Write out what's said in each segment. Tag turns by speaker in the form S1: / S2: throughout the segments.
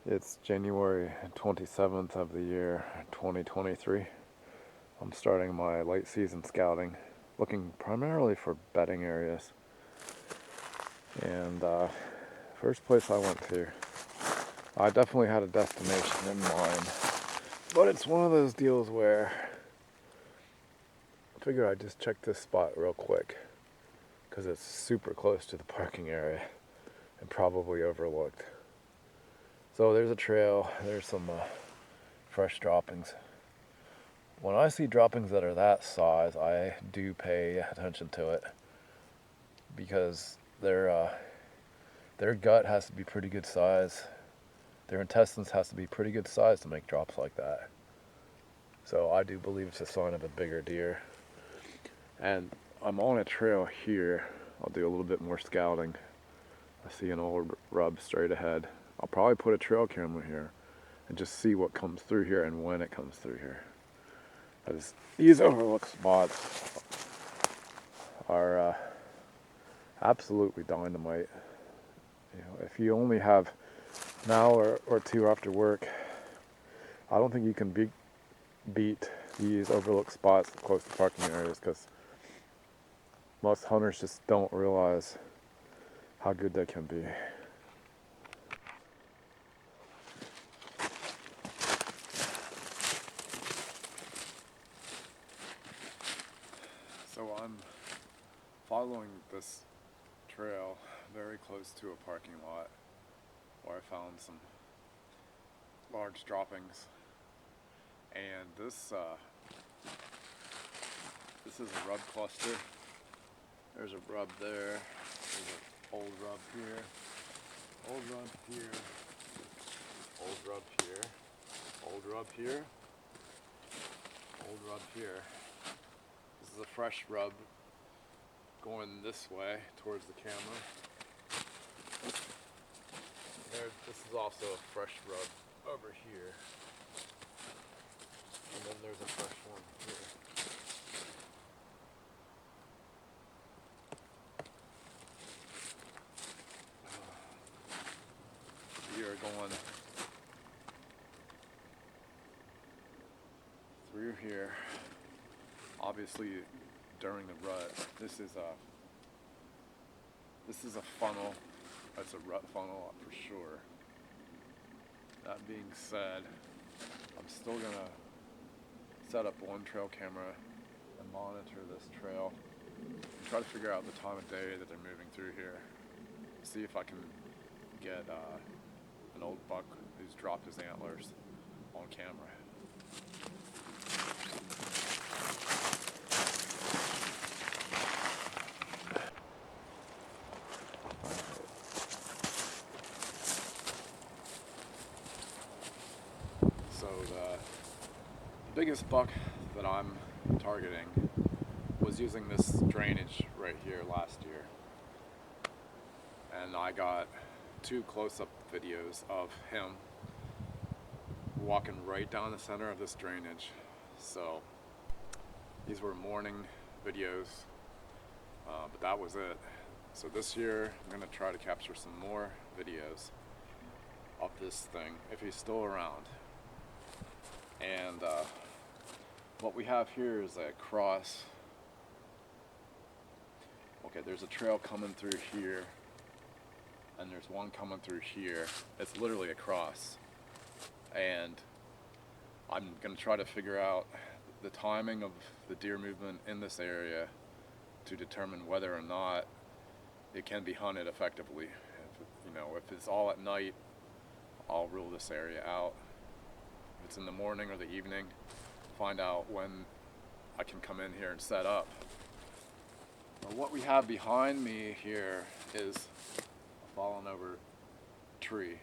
S1: It's January 27th of the year 2023. I'm starting my late season scouting, looking primarily for bedding areas. And first place I went to, I definitely had a destination in mind, but it's one of those deals where I figure I'd just check this spot real quick because it's super close to the parking area and probably overlooked. So there's a trail, there's some fresh droppings. When I see droppings that are that size, I do pay attention to it because their gut has to be pretty good size. Their intestines has to be pretty good size to make drops like that. So I do believe it's a sign of a bigger deer. And I'm on a trail here. I'll do a little bit more scouting. I see an old rub straight ahead. I'll probably put a trail camera here and just see what comes through here and when it comes through here. Because these overlooked spots are absolutely dynamite. You know, if you only have an hour or two after work, I don't think you can beat these overlooked spots close to parking areas because most hunters just don't realize how good they can be. So I'm following this trail very close to a parking lot where I found some large droppings, and this is a rub cluster. There's a rub there. There's an old rub here. Old rub here. Old rub here. Old rub here. Old rub here. This is a fresh rub going this way towards the camera. This is also a fresh rub over here. And then there's a fresh one here. We are going through here. Obviously, during the rut, this is a funnel. That's a rut funnel for sure. That being said, I'm still gonna set up one trail camera and monitor this trail and try to figure out the time of day that they're moving through here. See if I can get an old buck who's dropped his antlers on camera. So the biggest buck that I'm targeting was using this drainage right here last year. And I got 2 close-up videos of him walking right down the center of this drainage. So these were morning videos, but that was it. So this year I'm gonna try to capture some more videos of this thing if he's still around. And what we have here is a cross. Okay, there's a trail coming through here, and there's one coming through here. It's literally a cross. And I'm gonna try to figure out the timing of the deer movement in this area to determine whether or not it can be hunted effectively. If it's all at night, I'll rule this area out. If it's in the morning or the evening, find out when I can come in here and set up. But what we have behind me here is a fallen over tree.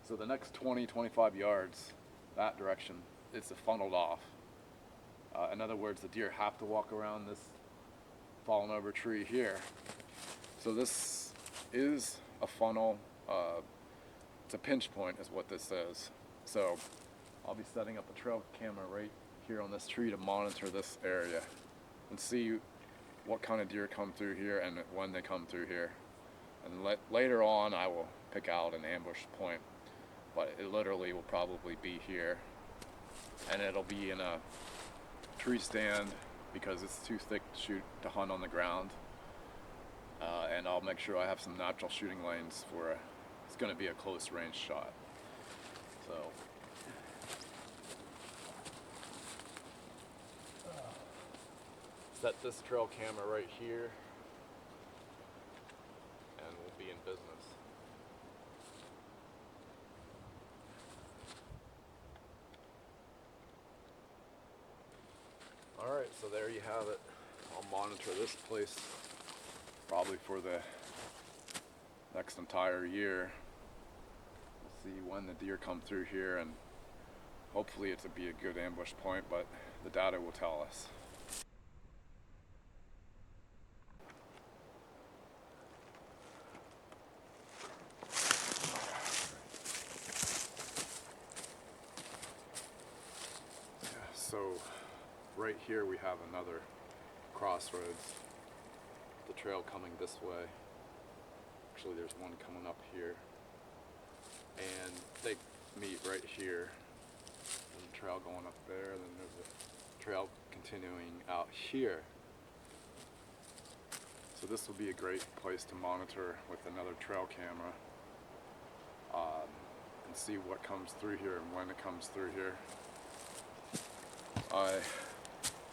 S1: So the next 20-25 yards that direction, it's funneled off. In other words, the deer have to walk around this fallen over tree here. So this is a funnel. It's a pinch point is what this is. So I'll be setting up a trail camera right here on this tree to monitor this area and see what kind of deer come through here and when they come through here. And later on I will pick out an ambush point, but it literally will probably be here, and it'll be in a tree stand because it's too thick to hunt on the ground. And I'll make sure I have some natural shooting lanes for it's going to be a close range shot. So set this trail camera right here and we'll be in business. Alright, so there you have it. I'll monitor this place probably for the next entire year. We'll see when the deer come through here, and hopefully it'll be a good ambush point, but the data will tell us. So right here we have another crossroads. The trail coming this way. Actually there's one coming up here. And they meet right here. There's a trail going up there, then there's a trail continuing out here. So this will be a great place to monitor with another trail camera and see what comes through here and when it comes through here. I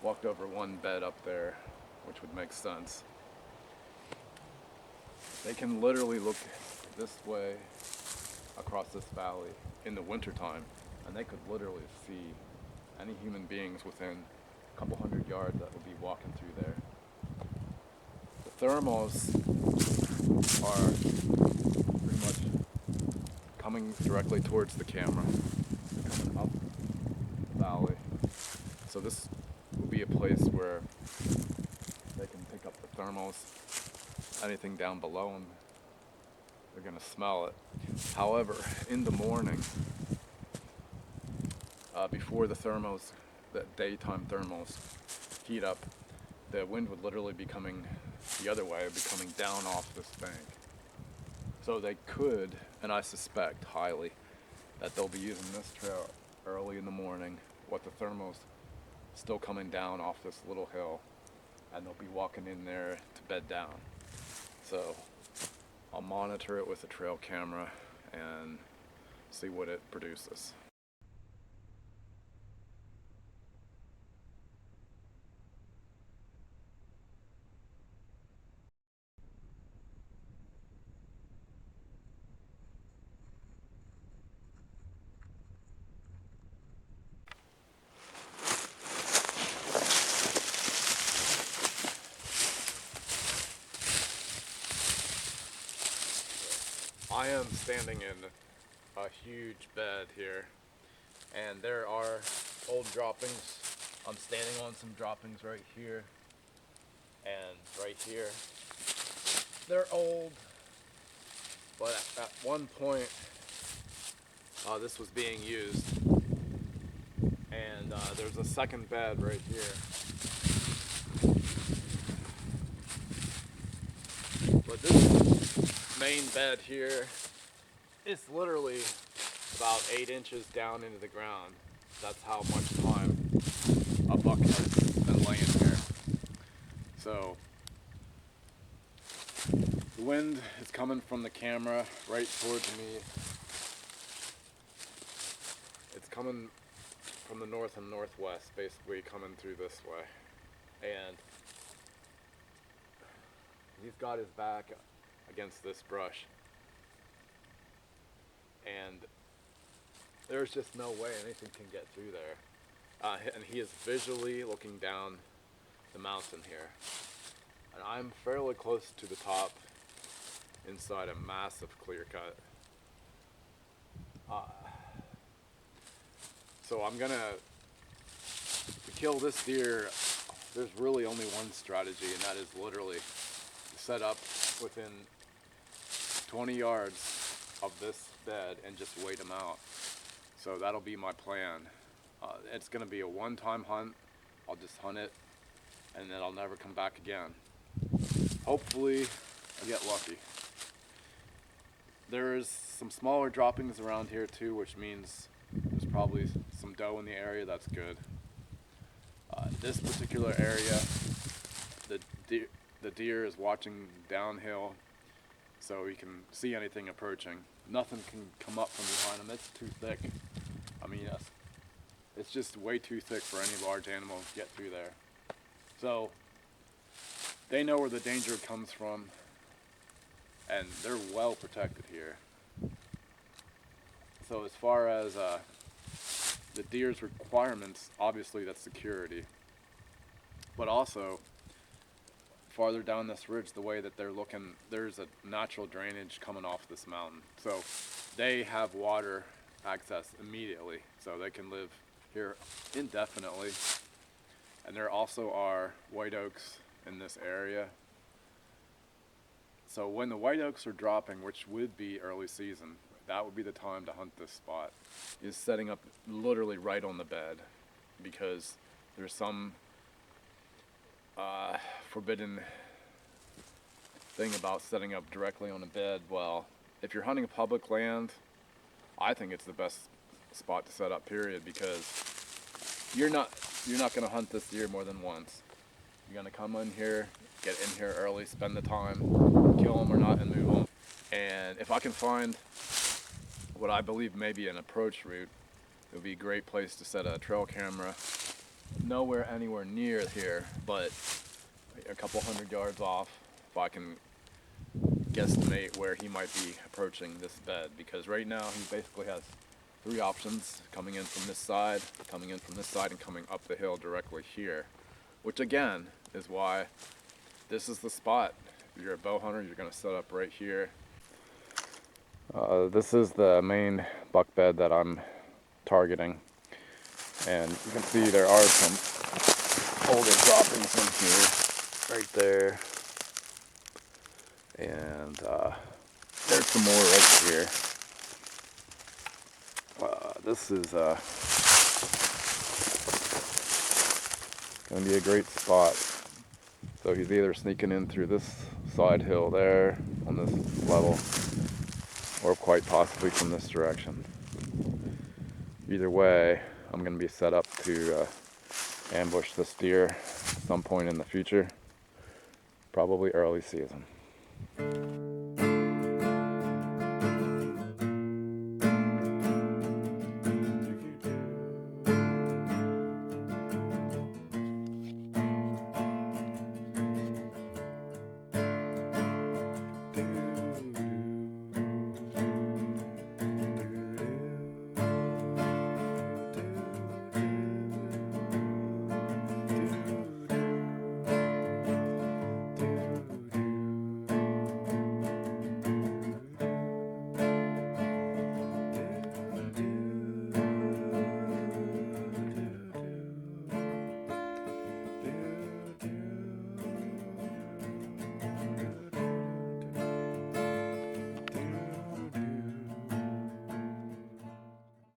S1: walked over one bed up there, which would make sense. They can literally look this way across this valley in the wintertime, and they could literally see any human beings within a couple hundred yards that would be walking through there. The thermals are pretty much coming directly towards the camera, coming up the valley. So this will be a place where they can pick up the thermals, anything down below them, they're going to smell it. However, in the morning, before the thermals, the daytime thermals heat up, the wind would literally be coming the other way, be coming down off this bank. So they could, and I suspect highly, that they'll be using this trail early in the morning, with the thermals still coming down off this little hill, and they'll be walking in there to bed down. So I'll monitor it with a trail camera and see what it produces. I am standing in a huge bed here, and there are old droppings. I'm standing on some droppings right here and right here. They're old, but at one point this was being used, and there's a second bed right here. But this main bed here is literally about 8 inches down into the ground. That's how much time a buck has been laying here. So the wind is coming from the camera right towards me. It's coming from the north and northwest, basically coming through this way. And he's got his back against this brush. And there's just no way anything can get through there. And he is visually looking down the mountain here. And I'm fairly close to the top inside a massive clear cut. So I'm gonna, to kill this deer, there's really only one strategy, and that is literally set up within 20 yards of this bed and just wait him out. So that'll be my plan. It's gonna be a one-time hunt. I'll just hunt it and then I'll never come back again. Hopefully I get lucky. There is some smaller droppings around here too, which means there's probably some doe in the area. That's good. This particular area, the deer is watching downhill, so he can see anything approaching. Nothing can come up from behind him. It's too thick. I mean, it's just way too thick for any large animal to get through there. So they know where the danger comes from, and they're well protected here. So as far as the deer's requirements, obviously that's security. But also, farther down this ridge, the way that they're looking, there's a natural drainage coming off this mountain. So they have water access immediately, so they can live here indefinitely. And there also are white oaks in this area. So when the white oaks are dropping, which would be early season, that would be the time to hunt this spot. Is setting up literally right on the bed, because there's some forbidden thing about setting up directly on a bed. Well, if you're hunting public land, I think it's the best spot to set up, period, because you're not going to hunt this deer more than once. You're going to come in here, get in here early, spend the time, kill them or not, and move on. And if I can find what I believe may be an approach route, it would be a great place to set a trail camera. Nowhere anywhere near here, but a couple 100 yards off, if I can guesstimate where he might be approaching this bed. Because right now he basically has three options: coming in from this side, coming in from this side, and coming up the hill directly here. Which again is why this is the spot. If you're a bow hunter, you're going to set up right here. This is the main buck bed that I'm targeting. And you can see there are some older droppings in here, right there. And there's some more right here. This is going to be a great spot. So he's either sneaking in through this side hill there on this level, or quite possibly from this direction. Either way, I'm going to be set up to ambush this deer at some point in the future, probably early season.